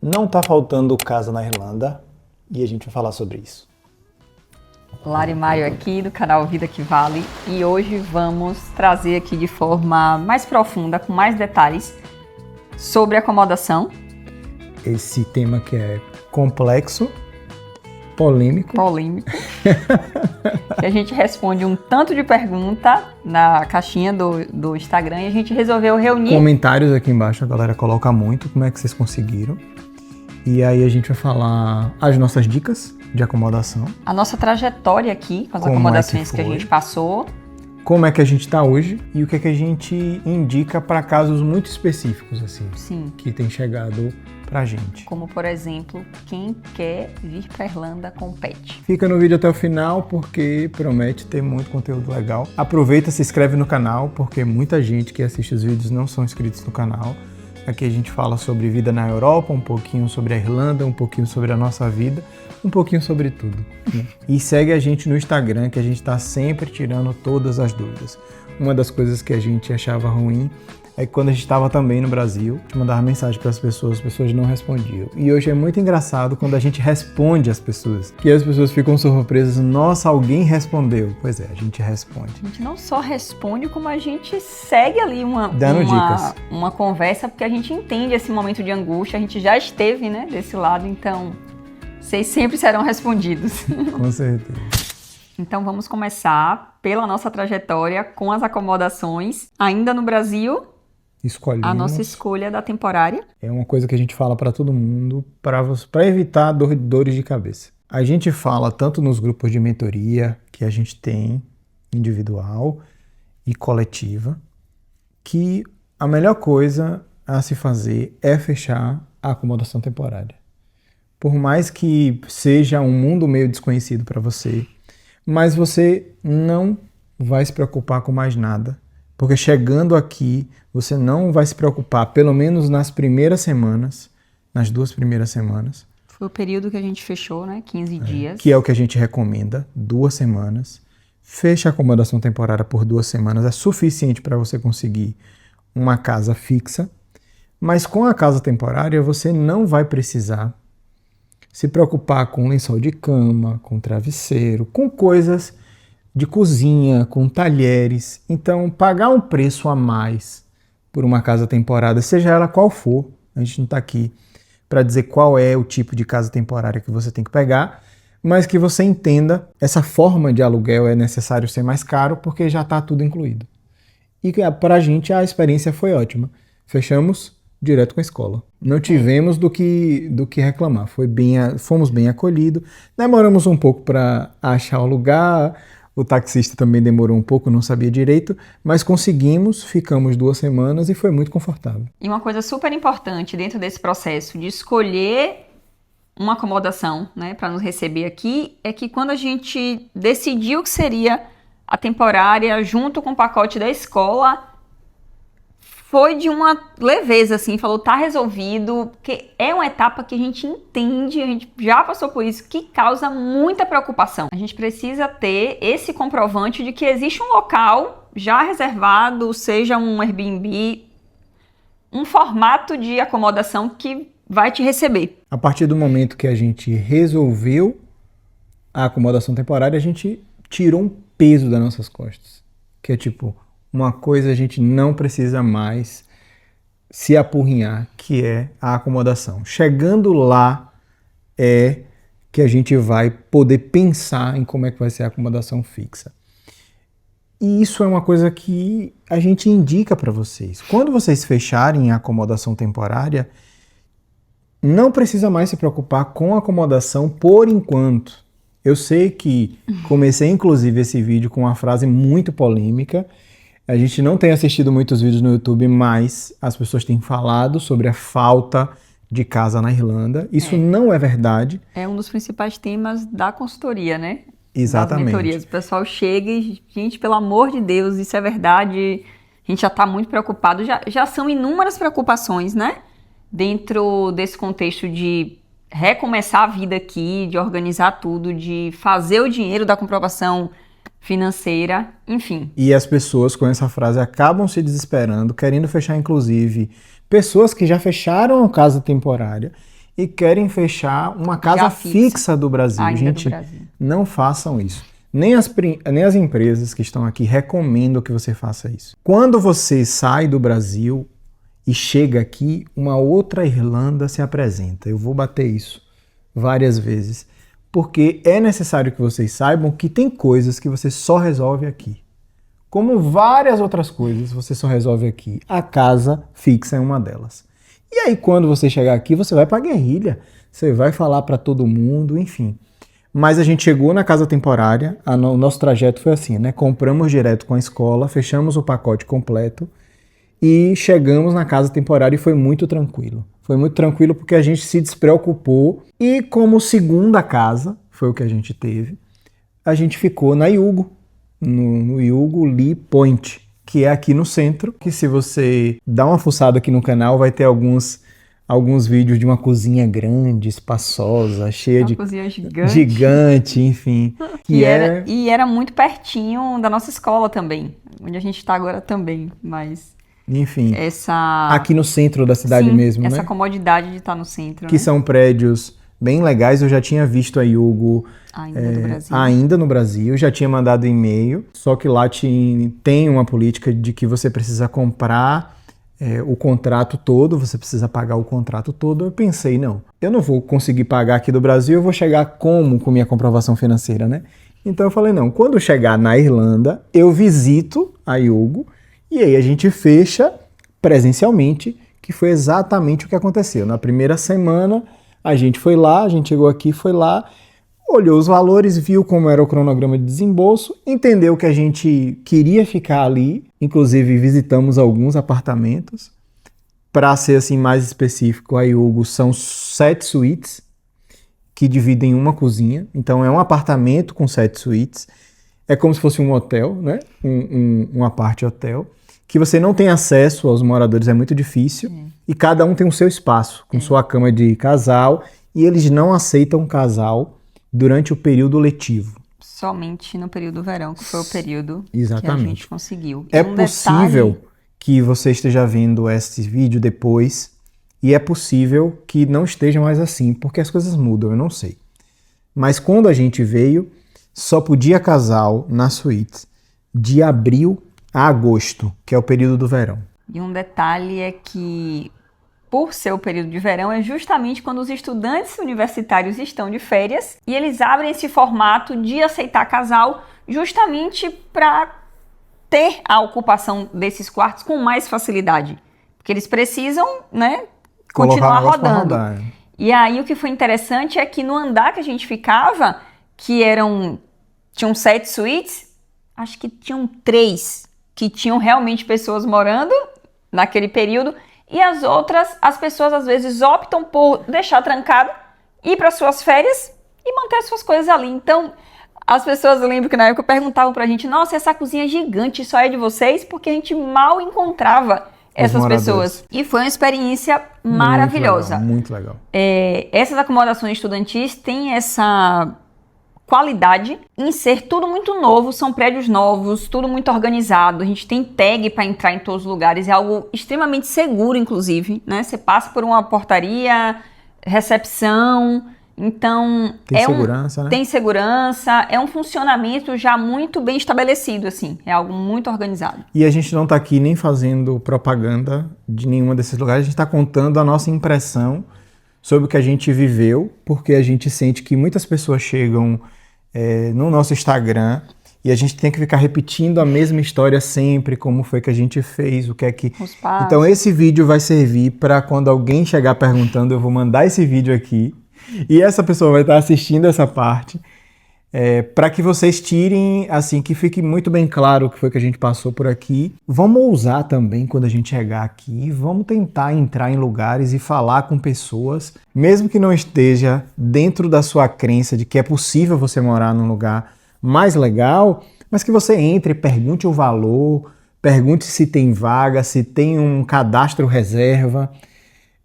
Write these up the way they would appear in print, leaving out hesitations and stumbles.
Não tá faltando casa na Irlanda e a gente vai falar sobre isso. Lari Maio aqui do canal Vida que Vale e hoje vamos trazer aqui de forma mais profunda, com mais detalhes, sobre acomodação. Esse tema que é complexo, polêmico. Que a gente responde um tanto de pergunta na caixinha do Instagram e a gente resolveu reunir. Comentários aqui embaixo, a galera coloca muito como é que vocês conseguiram. E aí a gente vai falar as nossas dicas de acomodação. A nossa trajetória aqui, com as acomodações que a gente passou. Como é que a gente está hoje e o que é que a gente indica para casos muito específicos, assim. Sim. Que tem chegado pra gente. Como, por exemplo, quem quer vir pra Irlanda com pet. Fica no vídeo até o final porque promete ter muito conteúdo legal. Aproveita, se inscreve no canal porque muita gente que assiste os vídeos não são inscritos no canal. Aqui a gente fala sobre vida na Europa, um pouquinho sobre a Irlanda, um pouquinho sobre a nossa vida, um pouquinho sobre tudo. Né? E segue a gente no Instagram, que a gente está sempre tirando todas as dúvidas. Uma das coisas que a gente achava ruim é que quando a gente estava também no Brasil, a gente mandava mensagem para as pessoas não respondiam. E hoje é muito engraçado quando a gente responde às pessoas, que as pessoas ficam surpresas, nossa, alguém respondeu. Pois é, a gente responde. A gente não só responde, como a gente segue ali uma conversa, porque a gente entende esse momento de angústia, a gente já esteve, né, desse lado, então vocês sempre serão respondidos. Com certeza. Então vamos começar pela nossa trajetória com as acomodações, ainda no Brasil. Escolhemos. A nossa escolha da temporária. É uma coisa que a gente fala para todo mundo, para evitar dores de cabeça. A gente fala tanto nos grupos de mentoria que a gente tem, individual e coletiva, que a melhor coisa a se fazer é fechar a acomodação temporária. Por mais que seja um mundo meio desconhecido para você, mas você não vai se preocupar com mais nada. Porque chegando aqui, você não vai se preocupar, pelo menos nas primeiras semanas, nas 2 primeiras semanas. Foi o período que a gente fechou, né? 15 dias. Que é o que a gente recomenda, 2 semanas. Fecha a acomodação temporária por 2 semanas, é suficiente para você conseguir uma casa fixa. Mas com a casa temporária, você não vai precisar se preocupar com lençol de cama, com travesseiro, com coisas de cozinha, com talheres. Então, pagar um preço a mais por uma casa temporária, seja ela qual for, a gente não está aqui para dizer qual é o tipo de casa temporária que você tem que pegar, mas que você entenda, essa forma de aluguel é necessário ser mais caro porque já está tudo incluído. E para a gente a experiência foi ótima. Fechamos direto com a escola. Não tivemos do que reclamar. Fomos bem acolhidos. Demoramos um pouco para achar o lugar. O taxista também demorou um pouco, não sabia direito, mas conseguimos, ficamos 2 semanas e foi muito confortável. E uma coisa super importante dentro desse processo de escolher uma acomodação, né, para nos receber aqui, é que quando a gente decidiu que seria a temporária junto com o pacote da escola, foi de uma leveza, assim, falou, tá resolvido, porque é uma etapa que a gente entende, a gente já passou por isso, que causa muita preocupação. A gente precisa ter esse comprovante de que existe um local já reservado, seja um Airbnb, um formato de acomodação que vai te receber. A partir do momento que a gente resolveu a acomodação temporária, a gente tirou um peso das nossas costas, que é tipo, uma coisa a gente não precisa mais se apurrinhar, que é a acomodação. Chegando lá é que a gente vai poder pensar em como é que vai ser a acomodação fixa. E isso é uma coisa que a gente indica para vocês. Quando vocês fecharem a acomodação temporária, não precisa mais se preocupar com a acomodação por enquanto. Eu sei que comecei inclusive esse vídeo com uma frase muito polêmica. A gente não tem assistido muitos vídeos no YouTube, mas as pessoas têm falado sobre a falta de casa na Irlanda. Isso não é verdade. É um dos principais temas da consultoria, né? Exatamente. Das mentorias. O pessoal chega e, gente, pelo amor de Deus, isso é verdade. A gente já está muito preocupado. Já são inúmeras preocupações, né? Dentro desse contexto de recomeçar a vida aqui, de organizar tudo, de fazer o dinheiro da comprovação financeira, enfim. E as pessoas com essa frase acabam se desesperando, querendo fechar inclusive pessoas que já fecharam a casa temporária e querem fechar uma casa Já fixa do Brasil. Ainda Gente, do Brasil. não façam isso. Nem as empresas que estão aqui recomendam que você faça isso. Quando você sai do Brasil e chega aqui, uma outra Irlanda se apresenta. Eu vou bater isso várias vezes, porque é necessário que vocês saibam que tem coisas que você só resolve aqui. Como várias outras coisas você só resolve aqui. A casa fixa é uma delas. E aí quando você chegar aqui, você vai pra guerrilha, você vai falar para todo mundo, enfim. Mas a gente chegou na casa temporária, o nosso trajeto foi assim, né? Compramos direto com a escola, fechamos o pacote completo e chegamos na casa temporária e foi muito tranquilo. Foi muito tranquilo porque a gente se despreocupou e como segunda casa, foi o que a gente teve, a gente ficou na Yugo, no Yugo Lee Point, que é aqui no centro, que se você dá uma fuçada aqui no canal vai ter alguns vídeos de uma cozinha grande, espaçosa, cheia de... cozinha gigante. Gigante, enfim. E era muito pertinho da nossa escola também, onde a gente está agora também, mas... Enfim, essa... aqui no centro da cidade Sim, mesmo, essa né? comodidade de estar no centro, Que né? são prédios bem legais. Eu já tinha visto a Yugo ainda no Brasil, já tinha mandado e-mail, só que lá tem uma política de que você precisa comprar o contrato todo, você precisa pagar o contrato todo. Eu pensei, não, eu não vou conseguir pagar aqui do Brasil, eu vou chegar como com minha comprovação financeira, né? Então eu falei, não, quando chegar na Irlanda, eu visito a Yugo e aí a gente fecha presencialmente, que foi exatamente o que aconteceu. Na primeira semana, a gente foi lá, a gente chegou aqui, foi lá, olhou os valores, viu como era o cronograma de desembolso, entendeu que a gente queria ficar ali, inclusive visitamos alguns apartamentos. Para ser assim mais específico, a Yugo são 7 suítes que dividem uma cozinha, então é um apartamento com 7 suítes, é como se fosse um hotel, né? Um apart-hotel, que você não tem acesso aos moradores, é muito difícil, e cada um tem o seu espaço, com sua cama de casal, e eles não aceitam casal durante o período letivo. Somente no período do verão, que foi o período Exatamente. que a gente conseguiu. É possível que você esteja vendo esse vídeo depois, e é possível que não esteja mais assim, porque as coisas mudam, eu não sei. Mas quando a gente veio, só podia casal na suíte de abril a agosto, que é o período do verão. E um detalhe é que, por ser o período de verão, é justamente quando os estudantes universitários estão de férias e eles abrem esse formato de aceitar casal justamente para ter a ocupação desses quartos com mais facilidade. Porque eles precisam, né, continuar rodando. E aí o que foi interessante é que no andar que a gente ficava, que tinham 7 suítes, acho que tinham 3 que tinham realmente pessoas morando naquele período, e as outras, as pessoas às vezes optam por deixar trancado, ir para suas férias e manter suas coisas ali. Então, as pessoas, eu lembro que na época perguntavam pra gente, nossa, essa cozinha gigante só é de vocês? Porque a gente mal encontrava essas pessoas. E foi uma experiência maravilhosa. Muito legal. Essas acomodações estudantis têm essa qualidade em ser tudo muito novo, são prédios novos, tudo muito organizado, a gente tem tag para entrar em todos os lugares, é algo extremamente seguro, inclusive, né? Você passa por uma portaria, recepção, então... Tem segurança, né? Tem segurança, é um funcionamento já muito bem estabelecido, assim, é algo muito organizado. E a gente não está aqui nem fazendo propaganda de nenhuma desses lugares, a gente está contando a nossa impressão sobre o que a gente viveu, porque a gente sente que muitas pessoas chegam no nosso Instagram e a gente tem que ficar repetindo a mesma história sempre, como foi que a gente fez, o que é que... Os passos. Então esse vídeo vai servir para quando alguém chegar perguntando, eu vou mandar esse vídeo aqui e essa pessoa vai estar assistindo essa parte, para que vocês tirem, assim, que fique muito bem claro o que foi que a gente passou por aqui. Vamos ousar também quando a gente chegar aqui, vamos tentar entrar em lugares e falar com pessoas, mesmo que não esteja dentro da sua crença de que é possível você morar num lugar mais legal, mas que você entre, pergunte o valor, pergunte se tem vaga, se tem um cadastro reserva,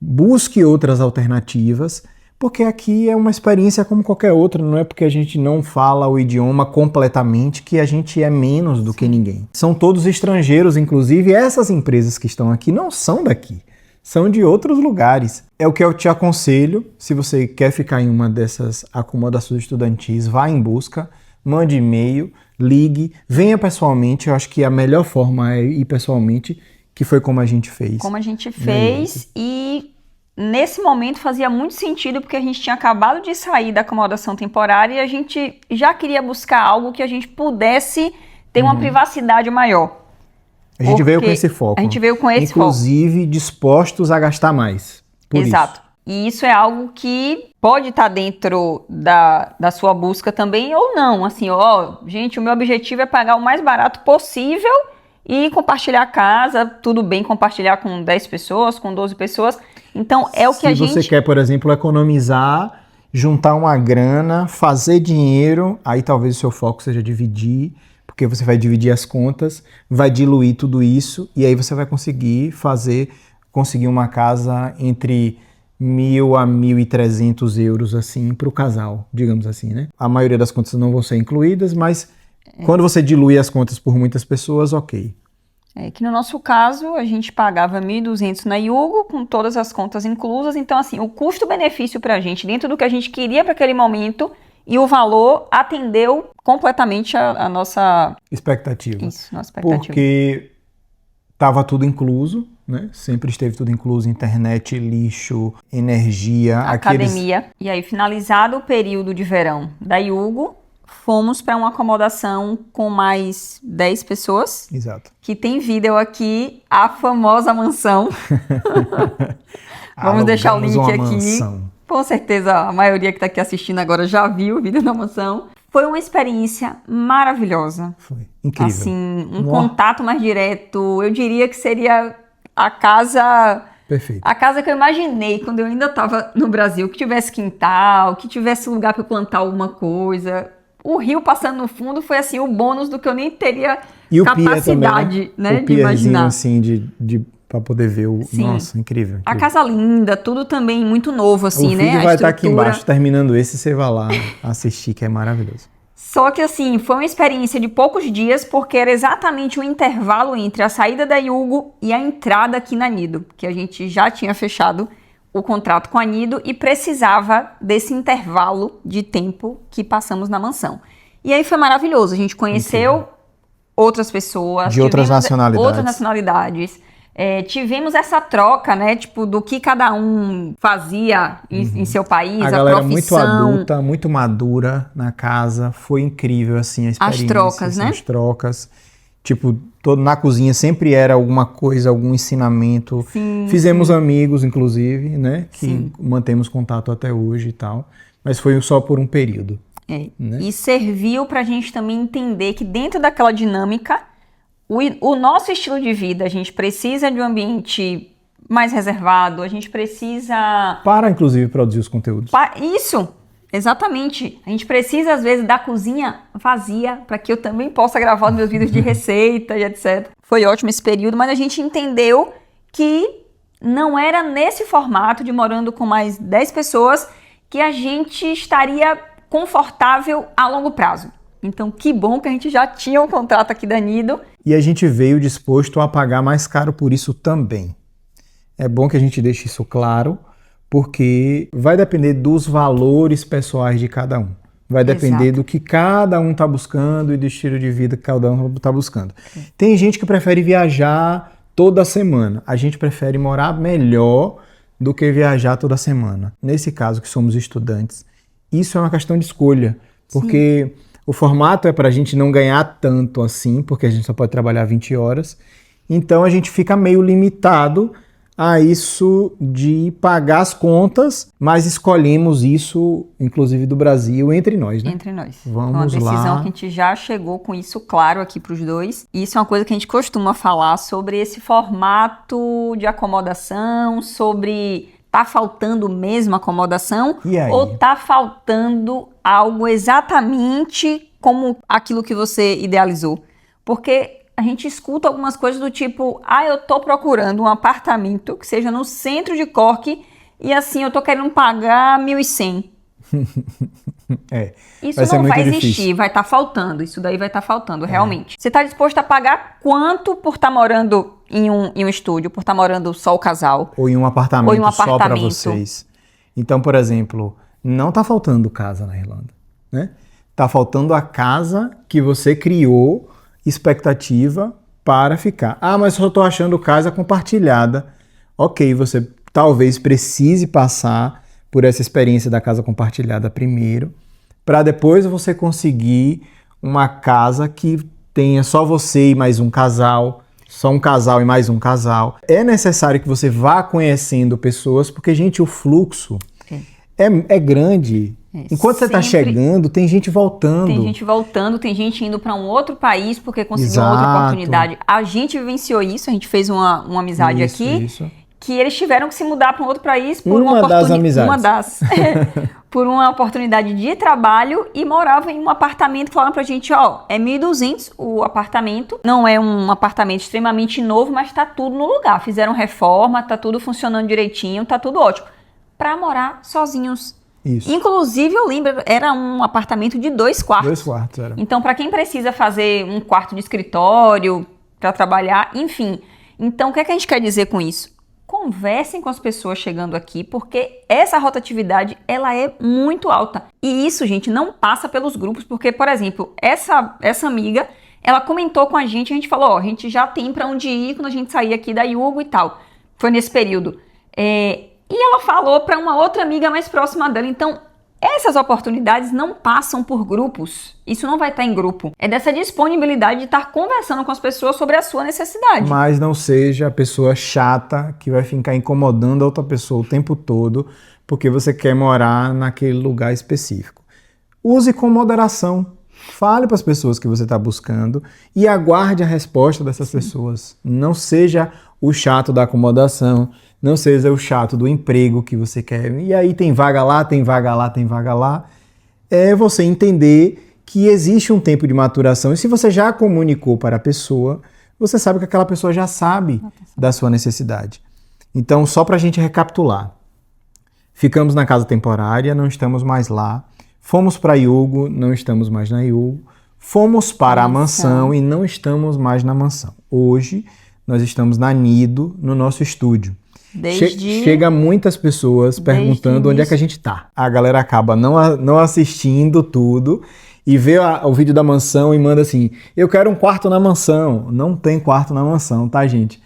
busque outras alternativas, porque aqui é uma experiência como qualquer outra, não é porque a gente não fala o idioma completamente que a gente é menos do que ninguém. São todos estrangeiros, inclusive essas empresas que estão aqui não são daqui. são de outros lugares. É o que eu te aconselho, se você quer ficar em uma dessas acomodações estudantis, vá em busca, mande e-mail, ligue, venha pessoalmente. Eu acho que a melhor forma é ir pessoalmente, que foi como a gente fez. Como a gente fez, e nesse momento fazia muito sentido, porque a gente tinha acabado de sair da acomodação temporária e a gente já queria buscar algo que a gente pudesse ter uma privacidade maior. A gente veio com esse foco. A gente veio com esse inclusive, dispostos a gastar mais. Exato. E isso é algo que pode estar dentro da sua busca também ou não. Assim, gente, o meu objetivo é pagar o mais barato possível e compartilhar a casa. Tudo bem compartilhar com 10 pessoas, com 12 pessoas. Então, é o que a gente... Se você quer, por exemplo, economizar, juntar uma grana, fazer dinheiro, aí talvez o seu foco seja dividir, porque você vai dividir as contas, vai diluir tudo isso, e aí você vai conseguir uma casa entre 1.000 a 1.300 euros, assim, para o casal, digamos assim, né? A maioria das contas não vão ser incluídas, mas quando você dilui as contas por muitas pessoas, ok. Que no nosso caso, a gente pagava 1.200 na Yugo, com todas as contas inclusas. Então, assim, o custo-benefício para a gente, dentro do que a gente queria para aquele momento, e o valor atendeu completamente a nossa expectativa. Isso, nossa expectativa. Porque estava tudo incluso, né? Sempre esteve tudo incluso, internet, lixo, energia, academia. E aí, finalizado o período de verão da Yugo, fomos para uma acomodação com mais 10 pessoas. Exato. Que tem vídeo aqui, a famosa mansão. Vamos deixar o link aqui. Mansão. Com certeza a maioria que está aqui assistindo agora já viu o vídeo da mansão. Foi uma experiência maravilhosa. Foi incrível. Assim, contato mais direto. Eu diria que seria a casa... Perfeito. A casa que eu imaginei quando eu ainda estava no Brasil. Que tivesse quintal, que tivesse lugar para eu plantar alguma coisa. O rio passando no fundo foi assim o bônus do que eu nem teria capacidade, também, né? De imaginar. Assim, para poder ver o... Sim. Nossa, incrível. A casa linda, tudo também muito novo, assim, o né? O vídeo vai estar aqui embaixo, terminando esse, você vai lá assistir, que é maravilhoso. Só que, assim, foi uma experiência de poucos dias, porque era exatamente o intervalo entre a saída da Yugo e a entrada aqui na Nido, que a gente já tinha fechado o contrato com a Nido e precisava desse intervalo de tempo que passamos na mansão. E aí foi maravilhoso, a gente conheceu outras pessoas. De outras nacionalidades. Tivemos essa troca, né, tipo, do que cada um fazia em seu país, a galera profissão. Muito adulta, muito madura na casa, foi incrível, assim, a experiência. As trocas, né? As trocas. Tipo, na cozinha sempre era alguma coisa, algum ensinamento. Sim, Fizemos amigos, inclusive, né? Que Sim. mantemos contato até hoje e tal. Mas foi só por um período. Né? E serviu pra gente também entender que dentro daquela dinâmica, o nosso estilo de vida, a gente precisa de um ambiente mais reservado, a gente precisa... Para, inclusive, produzir os conteúdos. Isso! Exatamente. A gente precisa, às vezes, da cozinha vazia para que eu também possa gravar os meus vídeos de receita e etc. Foi ótimo esse período, mas a gente entendeu que não era nesse formato de morando com mais 10 pessoas que a gente estaria confortável a longo prazo. Então, que bom que a gente já tinha um contrato aqui da Nido. E a gente veio disposto a pagar mais caro por isso também. É bom que a gente deixe isso claro, porque vai depender dos valores pessoais de cada um. Vai depender do que cada um está buscando e do estilo de vida que cada um está buscando. Tem gente que prefere viajar toda semana. A gente prefere morar melhor do que viajar toda semana. Nesse caso, que somos estudantes, isso é uma questão de escolha. Porque o formato é para a gente não ganhar tanto assim, porque a gente só pode trabalhar 20 horas. Então a gente fica meio limitado a isso de pagar as contas, mas escolhemos isso, inclusive do Brasil, entre nós, né? Entre nós. Vamos uma decisão lá. Que a gente já chegou com isso claro aqui para os dois. E isso é uma coisa que a gente costuma falar sobre esse formato de acomodação, sobre tá faltando mesmo acomodação ou tá faltando algo exatamente como aquilo que você idealizou. Porque a gente escuta algumas coisas do tipo, eu tô procurando um apartamento que seja no centro de Cork e assim eu tô querendo pagar 1.100. Isso não vai existir, difícil. Vai estar faltando, isso daí vai estar faltando realmente. Você tá disposto a pagar quanto por estar morando em um estúdio, por estar morando só o casal. Ou em um apartamento, Ou em um só para apartamento. vocês. Então, por exemplo, não está faltando casa na Irlanda, né? Está faltando a casa que você criou expectativa para ficar. Ah, mas só estou achando casa compartilhada. Ok, você talvez precise passar por essa experiência da casa compartilhada primeiro, para depois você conseguir uma casa que tenha só você e mais um casal, só um casal e mais um casal. É necessário que você vá conhecendo pessoas, porque, gente, o fluxo é grande. Enquanto você está chegando, tem gente voltando. Tem gente voltando, tem gente indo para um outro país porque conseguiu uma outra oportunidade. A gente vivenciou isso, a gente fez uma amizade aqui, que eles tiveram que se mudar para um outro país por uma oportunidade. Por uma oportunidade de trabalho e moravam em um apartamento. Falaram pra gente, ó, é 1.200 o apartamento. Não é um apartamento extremamente novo, mas tá tudo no lugar. Fizeram reforma, tá tudo funcionando direitinho, tá tudo ótimo. Pra morar sozinhos. Isso. Inclusive, eu lembro, era um apartamento de 2 quartos. 2 quartos, era. Então, para quem precisa fazer um quarto de escritório para trabalhar, enfim. Então, o que é que a gente quer dizer com isso? Conversem com as pessoas chegando aqui, porque essa rotatividade, ela é muito alta. E isso, gente, não passa pelos grupos, porque, por exemplo, essa amiga, ela comentou com a gente falou, ó, a gente já tem para onde ir quando a gente sair aqui da Yugo e tal. Foi nesse período. E ela falou para uma outra amiga mais próxima dela. Então, essas oportunidades não passam por grupos. Isso não vai estar em grupo. É dessa disponibilidade de estar conversando com as pessoas sobre a sua necessidade. Mas não seja a pessoa chata que vai ficar incomodando a outra pessoa o tempo todo porque você quer morar naquele lugar específico. Use com moderação. Fale para as pessoas que você está buscando e aguarde a resposta dessas pessoas. Não seja o chato da acomodação, não seja o chato do emprego que você quer. E aí tem vaga lá, tem vaga lá, tem vaga lá. É você entender que existe um tempo de maturação. E se você já comunicou para a pessoa, você sabe que aquela pessoa já sabe da sua necessidade. Então, só para a gente recapitular. Ficamos na casa temporária, não estamos mais lá. Fomos para a Yugo, não estamos mais na Yugo. Fomos para a mansão e não estamos mais na mansão. Hoje, nós estamos na Nido, no nosso estúdio. Chega muitas pessoas perguntando onde é que a gente está. A galera acaba não assistindo tudo e vê o vídeo da mansão e manda assim, eu quero um quarto na mansão. Não tem quarto na mansão, tá, gente?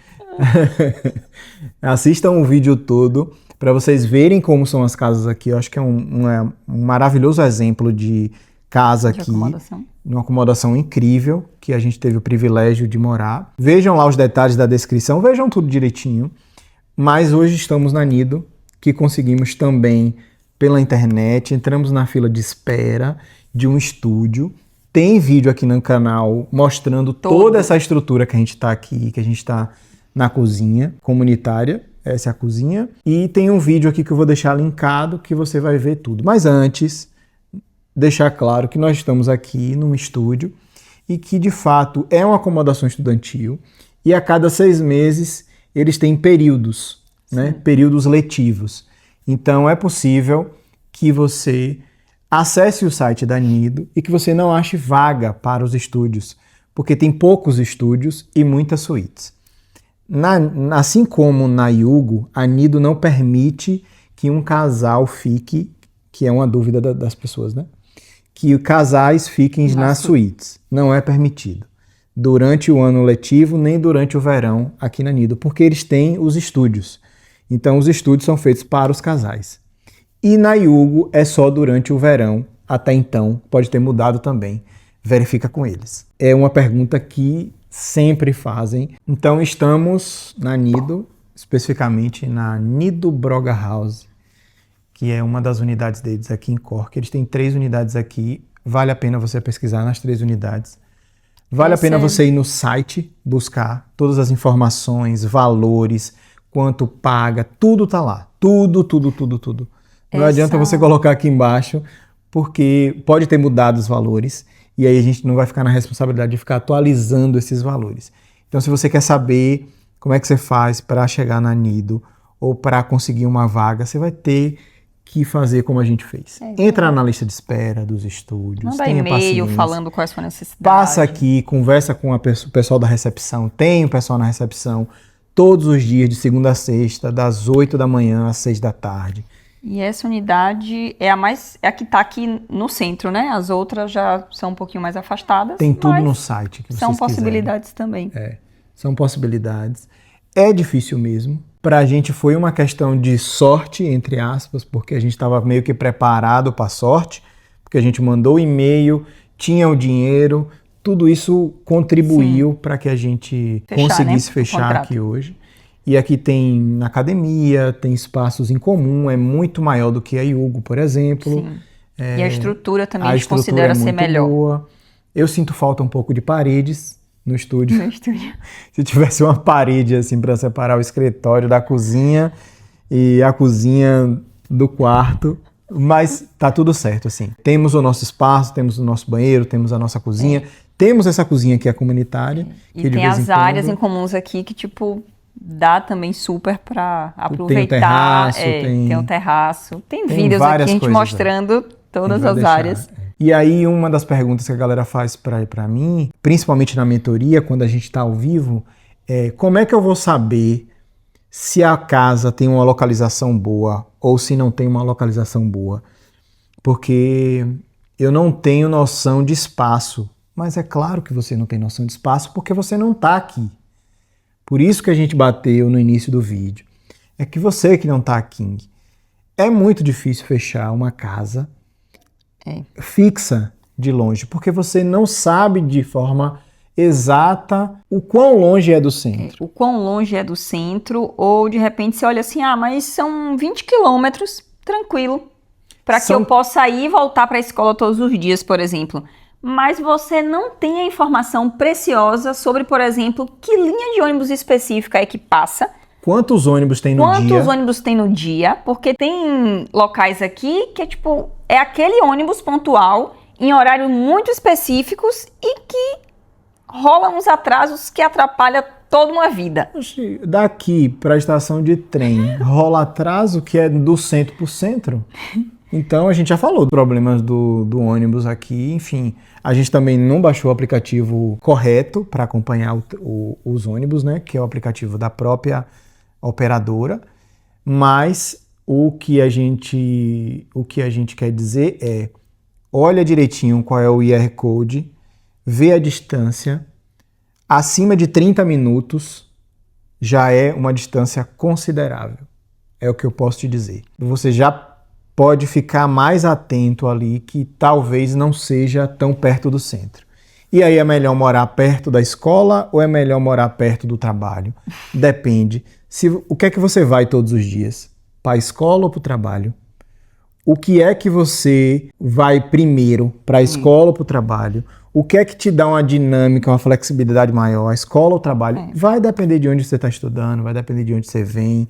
Assistam o vídeo todo para vocês verem como são as casas aqui. Eu acho que é um maravilhoso exemplo de casa aqui. Uma acomodação incrível, que a gente teve o privilégio de morar. Vejam lá os detalhes da descrição, vejam tudo direitinho. Mas hoje estamos na Nido, que conseguimos também pela internet. Entramos na fila de espera de um estúdio. Tem vídeo aqui no canal mostrando toda essa estrutura que a gente está aqui, que a gente está na cozinha comunitária. Essa é a cozinha. E tem um vídeo aqui que eu vou deixar linkado que você vai ver tudo. Mas antes, deixar claro que nós estamos aqui num estúdio e que, de fato, é uma acomodação estudantil. E a cada 6 meses eles têm períodos, né? Períodos letivos. Então é possível que você acesse o site da Nido e que você não ache vaga para os estúdios, porque tem poucos estúdios e muitas suítes. Assim como na Yugo, a Nido não permite que um casal fique, que é uma dúvida das pessoas, né? Que casais fiquem nas suítes. Não é permitido durante o ano letivo, nem durante o verão aqui na Nido, porque eles têm os estúdios. Então, os estúdios são feitos para os casais. E na Yugo é só durante o verão, até então, pode ter mudado também. Verifica com eles. É uma pergunta que sempre fazem. Então, estamos na Nido, especificamente na Nido Broga House, que é uma das unidades deles aqui em Cork. Eles têm 3 unidades aqui. Vale a pena você pesquisar nas 3 unidades. Vale a pena você ir no site, buscar todas as informações, valores, quanto paga, tudo tá lá. Tudo. Não adianta você colocar aqui embaixo, porque pode ter mudado os valores e aí a gente não vai ficar na responsabilidade de ficar atualizando esses valores. Então, se você quer saber como é que você faz para chegar na Nido ou para conseguir uma vaga, você vai ter que fazer como a gente fez. Entra na lista de espera dos estúdios, manda tenha e-mail paciência, falando quais são as necessidades. passa aqui, conversa com o pessoal da recepção, tem o pessoal na recepção todos os dias, de segunda a sexta, das 8 da manhã às 6 da tarde. E essa unidade é a que está aqui no centro, né? As outras já são um pouquinho mais afastadas. Tem tudo no site que vocês são quiserem. possibilidades também. São possibilidades. É difícil mesmo. Para a gente foi uma questão de sorte, entre aspas, porque a gente estava meio que preparado para a sorte, porque a gente mandou o e-mail, tinha o dinheiro, tudo isso contribuiu para que a gente conseguisse fechar aqui hoje. E aqui tem academia, tem espaços em comum, é muito maior do que a Yugo, por exemplo. Sim. E a estrutura também a gente considera ser melhor. Boa. Eu sinto falta um pouco de paredes no estúdio. Se tivesse uma parede assim para separar o escritório da cozinha e a cozinha do quarto, mas tá tudo certo assim. Temos o nosso espaço, temos o nosso banheiro, temos a nossa cozinha, temos essa cozinha que é comunitária. E que tem as áreas em comuns aqui que tipo dá também super para aproveitar. Tem um terraço, tem vídeos aqui a gente mostrando todas as áreas. E aí uma das perguntas que a galera faz para mim, principalmente na mentoria, quando a gente está ao vivo, é como é que eu vou saber se a casa tem uma localização boa ou se não tem uma localização boa? Porque eu não tenho noção de espaço. Mas é claro que você não tem noção de espaço porque você não está aqui. Por isso que a gente bateu no início do vídeo. É que você que não está aqui, é muito difícil fechar uma casa fixa de longe, porque você não sabe de forma exata o quão longe é do centro. O quão longe é do centro, ou de repente você olha assim, mas são 20 quilômetros, tranquilo, para que eu possa ir e voltar para a escola todos os dias, por exemplo. Mas você não tem a informação preciosa sobre, por exemplo, que linha de ônibus específica é que passa. Quantos ônibus tem no dia? Quantos ônibus tem no dia? Porque tem locais aqui que é aquele ônibus pontual em horários muito específicos e que rolam uns atrasos que atrapalham toda uma vida. Daqui para a estação de trem rola atraso que é do centro para o centro? Então a gente já falou dos problemas do ônibus aqui, enfim. A gente também não baixou o aplicativo correto para acompanhar os ônibus, né? Que é o aplicativo da própria operadora. Mas o que a gente quer dizer é, olha direitinho qual é o IR Code, vê a distância, acima de 30 minutos já é uma distância considerável. É o que eu posso te dizer. Você já pode ficar mais atento ali que talvez não seja tão perto do centro. E aí é melhor morar perto da escola ou é melhor morar perto do trabalho? Depende. O que é que você vai todos os dias? Para a escola ou para o trabalho? O que é que você vai primeiro? Para a escola ou para o trabalho? O que é que te dá uma dinâmica, uma flexibilidade maior? A escola ou o trabalho? Vai depender de onde você está estudando, vai depender de onde você vem.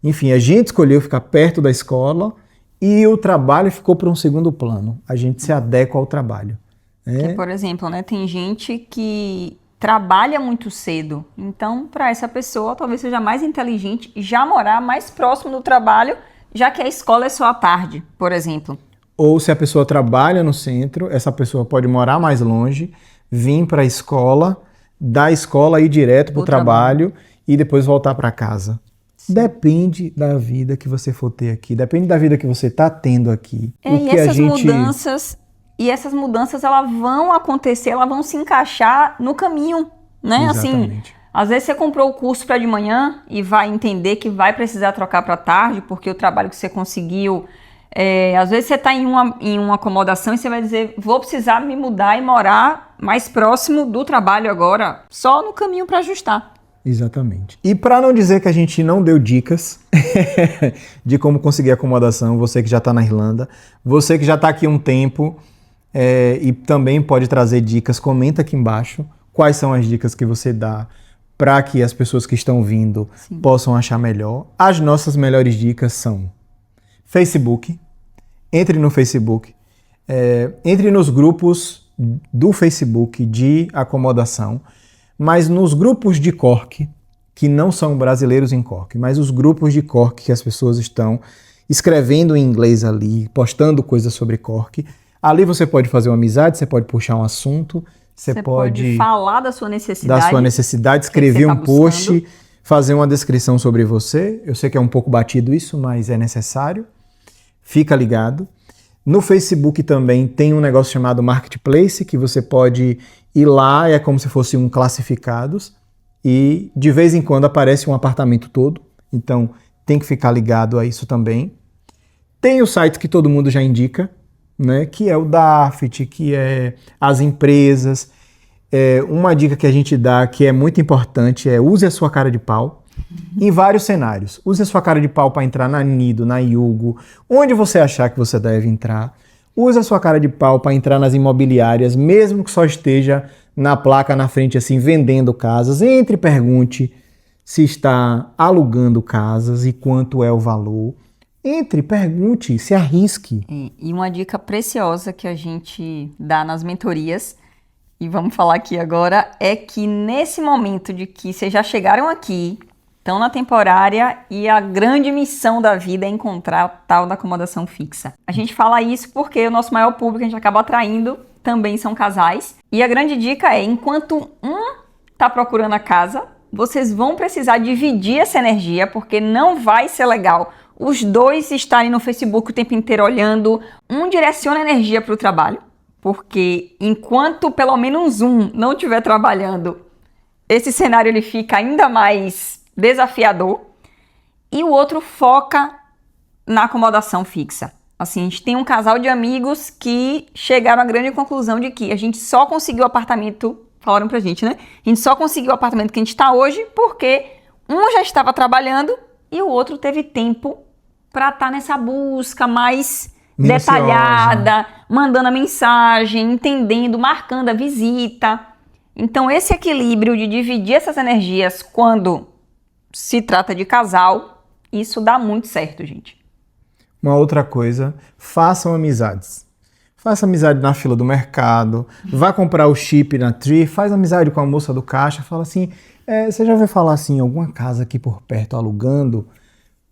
Enfim, a gente escolheu ficar perto da escola e o trabalho ficou para um segundo plano. A gente se adequa ao trabalho. Que, por exemplo, né, tem gente que trabalha muito cedo. Então, para essa pessoa, talvez seja mais inteligente já morar mais próximo do trabalho, já que a escola é só à tarde, por exemplo. Ou se a pessoa trabalha no centro, essa pessoa pode morar mais longe, vir para a escola, da escola ir direto para o trabalho e depois voltar para casa. Depende da vida que você for ter aqui, depende da vida que você está tendo aqui. E essas mudanças elas vão acontecer, elas vão se encaixar no caminho, né? Exatamente. Assim, às vezes você comprou o curso para de manhã e vai entender que vai precisar trocar para tarde, porque o trabalho que você conseguiu... às vezes você está em uma acomodação e você vai dizer, vou precisar me mudar e morar mais próximo do trabalho agora, só no caminho para ajustar. Exatamente. E para não dizer que a gente não deu dicas de como conseguir acomodação, você que já está na Irlanda, você que já está aqui um tempo e também pode trazer dicas, comenta aqui embaixo quais são as dicas que você dá para que as pessoas que estão vindo possam achar melhor. As nossas melhores dicas são Facebook, entre no Facebook, entre nos grupos do Facebook de acomodação, mas nos grupos de Cork, que não são brasileiros em Cork, mas os grupos de Cork que as pessoas estão escrevendo em inglês ali, postando coisas sobre Cork. Ali você pode fazer uma amizade, você pode puxar um assunto, você pode falar da sua necessidade. Escrever tá um post, buscando. fazer uma descrição sobre você. Eu sei que é um pouco batido isso, mas é necessário. Fica ligado. No Facebook também tem um negócio chamado Marketplace, que você pode ir lá, é como se fosse um classificados, e de vez em quando aparece um apartamento todo, então tem que ficar ligado a isso também. Tem o site que todo mundo já indica, né, que é o Dafit, que é as empresas. Uma dica que a gente dá que é muito importante é use a sua cara de pau em vários cenários. Use a sua cara de pau para entrar na Nido, na Yugo, onde você achar que você deve entrar. Use a sua cara de pau para entrar nas imobiliárias, mesmo que só esteja na placa na frente assim, vendendo casas. Entre e pergunte se está alugando casas e quanto é o valor. Entre, pergunte, se arrisque. E uma dica preciosa que a gente dá nas mentorias, e vamos falar aqui agora, é que nesse momento de que vocês já chegaram aqui, estão na temporária e a grande missão da vida é encontrar a tal da acomodação fixa. A gente fala isso porque o nosso maior público, a gente acaba atraindo, também são casais. E a grande dica é, enquanto um está procurando a casa, vocês vão precisar dividir essa energia, porque não vai ser legal os dois estarem no Facebook o tempo inteiro olhando. Um direciona a energia para o trabalho, porque enquanto pelo menos um não estiver trabalhando, esse cenário ele fica ainda mais desafiador. E o outro foca na acomodação fixa. Assim, a gente tem um casal de amigos que chegaram à grande conclusão de que a gente só conseguiu o apartamento, falaram pra gente, né? A gente só conseguiu o apartamento que a gente tá hoje porque um já estava trabalhando e o outro teve tempo para estar nessa busca mais minuciosa, detalhada, mandando a mensagem, entendendo, marcando a visita. Então, esse equilíbrio de dividir essas energias quando se trata de casal, isso dá muito certo, gente. Uma outra coisa, façam amizades. Faça amizade na fila do mercado, vá comprar o chip na Tree, faz amizade com a moça do caixa, fala assim, você já ouviu falar assim, alguma casa aqui por perto alugando?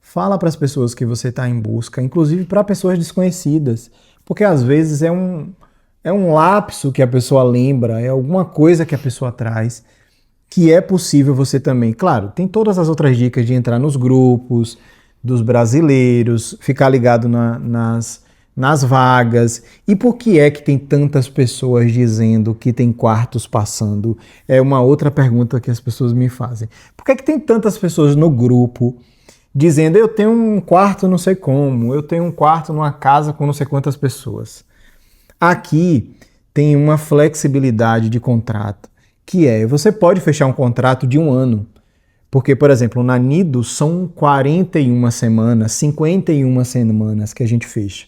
Fala para as pessoas que você está em busca, inclusive para pessoas desconhecidas, porque às vezes é um lapso que a pessoa lembra, é alguma coisa que a pessoa traz, que é possível você também. Claro, tem todas as outras dicas de entrar nos grupos dos brasileiros, ficar ligado nas vagas. E por que é que tem tantas pessoas dizendo que tem quartos passando? É uma outra pergunta que as pessoas me fazem. Por que é que tem tantas pessoas no grupo dizendo eu tenho um quarto não sei como, eu tenho um quarto numa casa com não sei quantas pessoas? Aqui tem uma flexibilidade de contrato, que você pode fechar um contrato de 1 ano. Porque, por exemplo, na Nido são 41 semanas, 51 semanas que a gente fecha.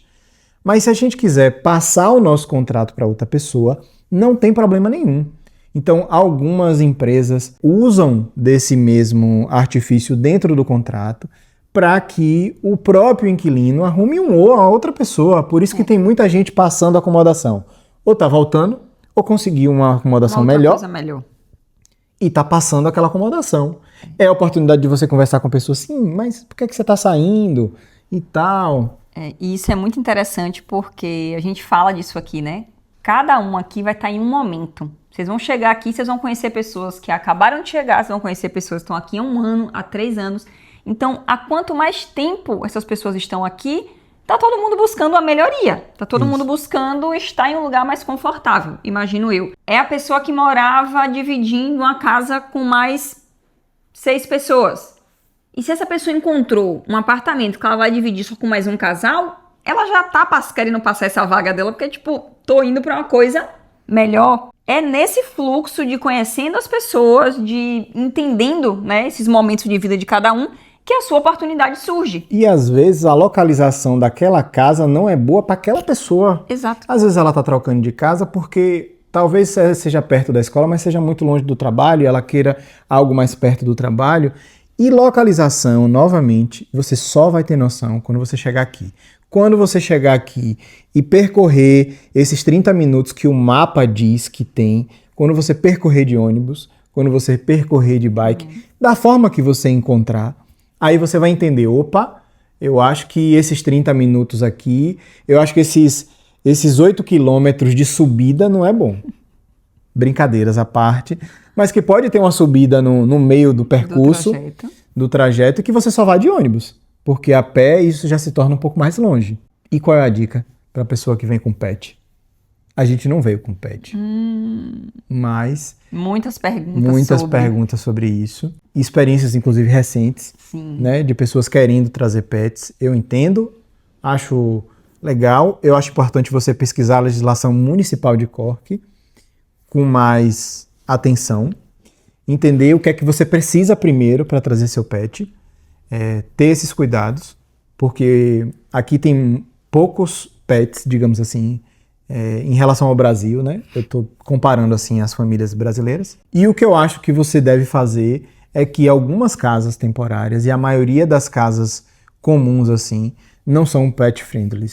Mas se a gente quiser passar o nosso contrato para outra pessoa, não tem problema nenhum. Então, algumas empresas usam desse mesmo artifício dentro do contrato para que o próprio inquilino arrume uma outra pessoa. Por isso que tem muita gente passando acomodação. Ou está voltando, ou conseguiu uma acomodação melhor. E está passando aquela acomodação. É a oportunidade de você conversar com a pessoa assim, mas por que você está saindo e tal? E isso é muito interessante porque a gente fala disso aqui, né? Cada um aqui vai estar em um momento. Vocês vão chegar aqui, vocês vão conhecer pessoas que acabaram de chegar, vocês vão conhecer pessoas que estão aqui há 1 ano, há 3 anos. Então, há quanto mais tempo essas pessoas estão aqui, tá todo mundo buscando a melhoria. Tá todo mundo buscando estar em um lugar mais confortável, imagino eu. É a pessoa que morava dividindo uma casa com mais 6 pessoas. E se essa pessoa encontrou um apartamento que ela vai dividir só com mais um casal, ela já tá querendo passar essa vaga dela, porque tipo, tô indo pra uma coisa melhor. É nesse fluxo de conhecendo as pessoas, de entendendo, né, esses momentos de vida de cada um, que a sua oportunidade surge. E às vezes a localização daquela casa não é boa para aquela pessoa. Exato. Às vezes ela tá trocando de casa porque talvez seja perto da escola, mas seja muito longe do trabalho, e ela queira algo mais perto do trabalho. E localização, novamente, você só vai ter noção quando você chegar aqui. Quando você chegar aqui e percorrer esses 30 minutos que o mapa diz que tem, quando você percorrer de ônibus, quando você percorrer de bike, da forma que você encontrar, aí você vai entender, opa, Eu acho que esses 30 minutos aqui, eu acho que esses 8 quilômetros de subida não é bom. Brincadeiras à parte, mas que pode ter uma subida no meio do percurso, do trajeto, que você só vai de ônibus, porque a pé isso já se torna um pouco mais longe. E qual é a dica para a pessoa que vem com pet? A gente não veio com pet, mas muitas perguntas sobre isso, experiências inclusive recentes, né, de pessoas querendo trazer pets. Eu entendo, acho legal, eu acho importante você pesquisar a legislação municipal de Cork com mais atenção, entender o que é que você precisa primeiro para trazer seu pet, ter esses cuidados, porque aqui tem poucos pets, digamos assim, em relação ao Brasil, né? Eu estou comparando assim as famílias brasileiras. E o que eu acho que você deve fazer é que algumas casas temporárias e a maioria das casas comuns assim não são pet friendly.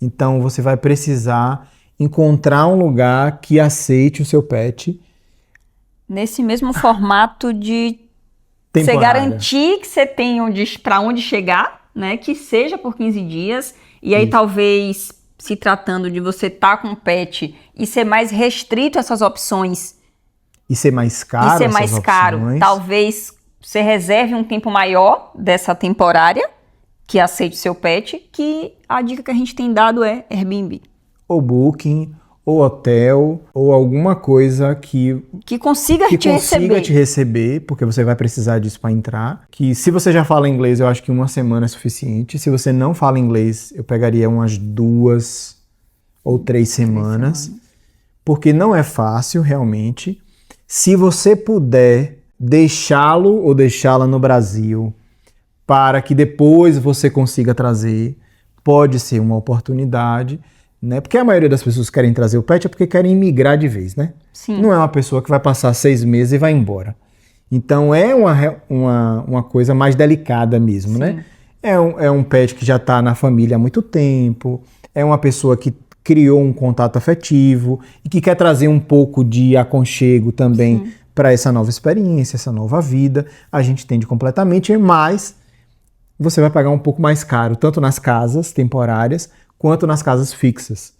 Então você vai precisar encontrar um lugar que aceite o seu pet nesse mesmo formato de você garantir que você tem para onde chegar, né? Que seja por 15 dias. E aí talvez, se tratando de você estar com um pet e ser mais restrito a essas opções. E ser mais caro. Talvez você reserve um tempo maior dessa temporária que aceite o seu pet, que a dica que a gente tem dado é Airbnb. Ou Booking, ou hotel, ou alguma coisa que consiga te receber, porque você vai precisar disso para entrar. Que se você já fala inglês, eu acho que 1 semana é suficiente. Se você não fala inglês, eu pegaria umas 2 ou 3 semanas. Porque não é fácil, realmente. Se você puder deixá-lo ou deixá-la no Brasil para que depois você consiga trazer, pode ser uma oportunidade, né? Porque a maioria das pessoas que querem trazer o pet é porque querem migrar de vez, né? Sim. Não é uma pessoa que vai passar 6 meses e vai embora. Então é uma coisa mais delicada mesmo, Sim. né? É um pet que já está na família há muito tempo, é uma pessoa que criou um contato afetivo e que quer trazer um pouco de aconchego também para essa nova experiência, essa nova vida. A gente entende completamente, mas você vai pagar um pouco mais caro, tanto nas casas temporárias quanto nas casas fixas,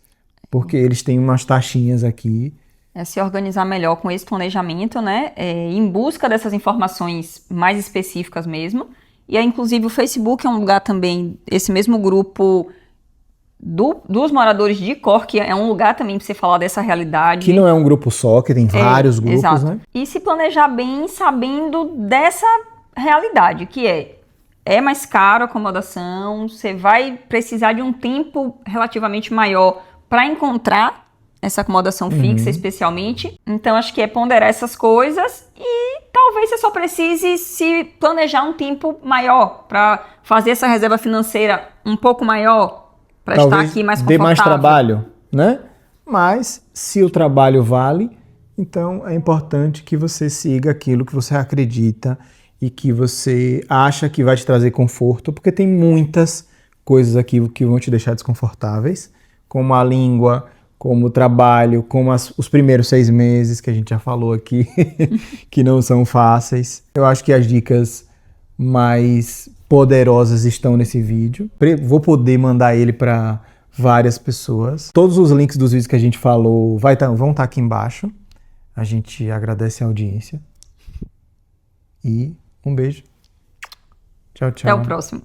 porque eles têm umas taxinhas aqui. É se organizar melhor com esse planejamento, né? Em busca dessas informações mais específicas mesmo. E aí, inclusive, o Facebook é um lugar também, esse mesmo grupo dos moradores de Cork é um lugar também para você falar dessa realidade. Que não é um grupo só, que tem vários grupos, exato, né? E se planejar bem sabendo dessa realidade, que é mais caro a acomodação, você vai precisar de um tempo relativamente maior para encontrar essa acomodação fixa, especialmente. Então, acho que é ponderar essas coisas e talvez você só precise se planejar um tempo maior para fazer essa reserva financeira um pouco maior, para estar aqui mais confortável. Dê mais trabalho, né? Mas, se o trabalho vale, então é importante que você siga aquilo que você acredita e que você acha que vai te trazer conforto, porque tem muitas coisas aqui que vão te deixar desconfortáveis, como a língua, como o trabalho, como os primeiros 6 meses que a gente já falou aqui, que não são fáceis. Eu acho que as dicas mais poderosas estão nesse vídeo. Vou poder mandar ele para várias pessoas. Todos os links dos vídeos que a gente falou vão estar aqui embaixo. A gente agradece a audiência. E um beijo. Tchau, tchau. Até o próximo.